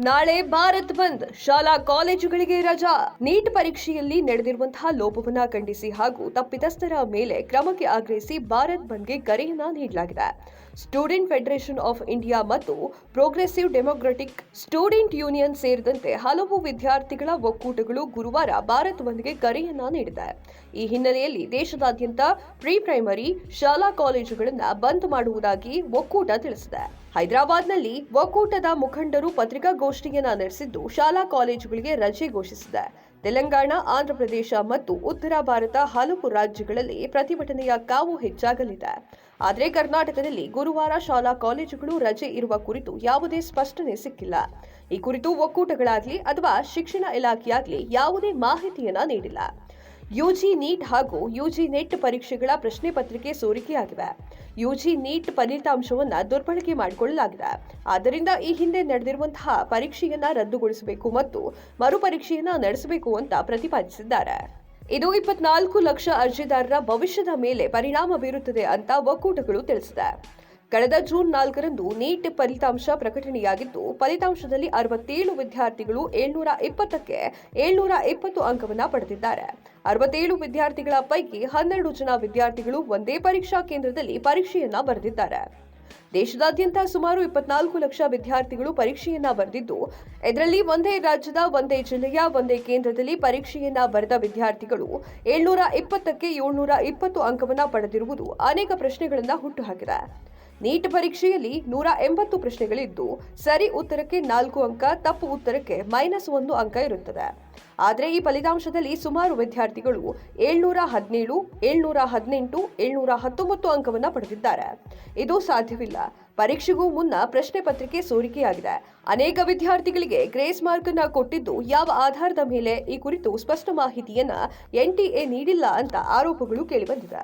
ನಾಳೆ ಭಾರತ್ ಬಂದ್, ಶಾಲಾ ಕಾಲೇಜುಗಳಿಗೆ ರಜಾ. ನೀಟ್ ಪರೀಕ್ಷೆಯಲ್ಲಿ ನಡೆದಿರುವಂತಹ ಲೋಪವನ್ನ ಖಂಡಿಸಿ ಹಾಗೂ ತಪ್ಪಿತಸ್ಥರ ಮೇಲೆ ಕ್ರಮಕ್ಕೆ ಆಗ್ರಹಿಸಿ ಭಾರತ್ ಬಂದ್ಗೆ ಕರೆಯನ್ನ ನೀಡಲಾಗಿದೆ. ಸ್ಟೂಡೆಂಟ್ ಫೆಡರೇಷನ್ ಆಫ್ ಇಂಡಿಯಾ ಮತ್ತು ಪ್ರೋಗ್ರೆಸಿವ್ ಡೆಮೊಕ್ರೆಟಿಕ್ ಸ್ಟೂಡೆಂಟ್ ಯೂನಿಯನ್ ಸೇರಿದಂತೆ ಹಲವು ವಿದ್ಯಾರ್ಥಿಗಳ ಒಕ್ಕೂಟಗಳು ಗುರುವಾರ ಭಾರತ್ ಬಂದ್ಗೆ ಕರೆಯನ್ನ ನೀಡಿದೆ. ಈ ಹಿನ್ನೆಲೆಯಲ್ಲಿ ದೇಶದಾದ್ಯಂತ ಪ್ರಿ ಪ್ರೈಮರಿ ಶಾಲಾ ಕಾಲೇಜುಗಳನ್ನು ಬಂದ್ ಮಾಡುವುದಾಗಿ ಒಕ್ಕೂಟ ತಿಳಿಸಿದೆ. ಹೈದರಾಬಾದ್ನಲ್ಲಿ ಒಕ್ಕೂಟದ ಮುಖಂಡರು ಪತ್ರಿಕಾಗೋಷ್ಠಿಯನ್ನ ನಡೆಸಿದ್ದು ಶಾಲಾ ಕಾಲೇಜುಗಳಿಗೆ ರಜೆ ಘೋಷಿಸಿದೆ. ತೆಲಂಗಾಣ, ಆಂಧ್ರಪ್ರದೇಶ ಮತ್ತು ಉತ್ತರ ಭಾರತ ಹಲವು ರಾಜ್ಯಗಳಲ್ಲಿ ಪ್ರತಿಭಟನೆಯ ಕಾವು ಹೆಚ್ಚಾಗಲಿದೆ. ಆದರೆ ಕರ್ನಾಟಕದಲ್ಲಿ ಗುರುವಾರ ಶಾಲಾ ಕಾಲೇಜುಗಳು ರಜೆ ಇರುವ ಕುರಿತು ಯಾವುದೇ ಸ್ಪಷ್ಟನೆ ಸಿಕ್ಕಿಲ್ಲ. ಈ ಕುರಿತು ಒಕ್ಕೂಟಗಳಾಗಲಿ ಅಥವಾ ಶಿಕ್ಷಣ ಇಲಾಖೆಯಾಗಲಿ ಯಾವುದೇ ಮಾಹಿತಿಯನ್ನ ನೀಡಿಲ್ಲ. ಯುಜಿ ನೀಟ್ ಹಾಗೂ ಯುಜಿ ನೆಟ್ ಪರೀಕ್ಷೆಗಳ ಪ್ರಶ್ನೆ ಪತ್ರಿಕೆ ಸೋರಿಕೆಯಾಗಿವೆ. ಯುಜಿ ನೀಟ್ ಫಲಿತಾಂಶವನ್ನು ದುರ್ಬಳಕೆ ಮಾಡಿಕೊಳ್ಳಲಾಗಿದೆ. ಆದ್ದರಿಂದ ಈ ಹಿಂದೆ ನಡೆದಿರುವಂತಹ ಪರೀಕ್ಷೆಯನ್ನ ರದ್ದುಗೊಳಿಸಬೇಕು ಮತ್ತು ಮರುಪರೀಕ್ಷೆಯನ್ನ ನಡೆಸಬೇಕು ಅಂತ ಪ್ರತಿಪಾದಿಸಿದ್ದಾರೆ. ಇದು 24 ಲಕ್ಷ ಅರ್ಜಿದಾರರ ಭವಿಷ್ಯದ ಮೇಲೆ ಪರಿಣಾಮ ಬೀರುತ್ತದೆ ಅಂತ ಒಕ್ಕೂಟಗಳು ತಿಳಿಸಿದೆ. ಕಳೆದ ಜೂನ್ 4ರಂದು ನೀಟ್ ಫಲಿತಾಂಶ ಪ್ರಕಟಣೆಯಾಗಿದ್ದು, ಫಲಿತಾಂಶದಲ್ಲಿ 67 ವಿದ್ಯಾರ್ಥಿಗಳು 720ಕ್ಕೆ 720 ಅಂಕವನ್ನು ಪಡೆದಿದ್ದಾರೆ. 67 ವಿದ್ಯಾರ್ಥಿಗಳ ಪೈಕಿ 12 ಜನ ವಿದ್ಯಾರ್ಥಿಗಳು ಒಂದೇ ಪರೀಕ್ಷಾ ಕೇಂದ್ರದಲ್ಲಿ ಪರೀಕ್ಷೆಯನ್ನ ಬರೆದಿದ್ದಾರೆ. ದೇಶದಾದ್ಯಂತ ಸುಮಾರು 24 ಲಕ್ಷ ವಿದ್ಯಾರ್ಥಿಗಳು ಪರೀಕ್ಷೆಯನ್ನ ಬರೆದಿದ್ದು, ಇದರಲ್ಲಿ ಒಂದೇ ರಾಜ್ಯದ, ಒಂದೇ ಜಿಲ್ಲೆಯ, ಒಂದೇ ಕೇಂದ್ರದಲ್ಲಿ ಪರೀಕ್ಷೆಯನ್ನ ಬರೆದ ವಿದ್ಯಾರ್ಥಿಗಳು 720ಕ್ಕೆ 720 ಅಂಕವನ್ನು ಪಡೆದಿರುವುದು ಅನೇಕ ಪ್ರಶ್ನೆಗಳನ್ನು ಹುಟ್ಟುಹಾಕಿದೆ. ನೀಟ್ ಪರೀಕ್ಷೆಯಲ್ಲಿ 180 ಪ್ರಶ್ನೆಗಳಿದ್ದು, ಸರಿ ಉತ್ತರಕ್ಕೆ 4 ಅಂಕ, ತಪ್ಪು ಉತ್ತರಕ್ಕೆ -1 ಅಂಕ ಇರುತ್ತದೆ. ಆದರೆ ಈ ಫಲಿತಾಂಶದಲ್ಲಿ ಸುಮಾರು ವಿದ್ಯಾರ್ಥಿಗಳು 717, 718, 719 ಅಂಕವನ್ನು ಪಡೆದಿದ್ದಾರೆ. ಇದು ಸಾಧ್ಯವಿಲ್ಲ. ಪರೀಕ್ಷೆಗೂ ಮುನ್ನ ಪ್ರಶ್ನೆ ಪತ್ರಿಕೆ ಸೋರಿಕೆಯಾಗಿದೆ. ಅನೇಕ ವಿದ್ಯಾರ್ಥಿಗಳಿಗೆ ಗ್ರೇಸ್ ಮಾರ್ಕ್ ಅನ್ನು ಕೊಟ್ಟಿದ್ದು, ಯಾವ ಆಧಾರದ ಮೇಲೆ ಈ ಕುರಿತು ಸ್ಪಷ್ಟ ಮಾಹಿತಿಯನ್ನ NTA ನೀಡಿಲ್ಲ ಅಂತ ಆರೋಪಗಳು ಕೇಳಿಬಂದಿದೆ.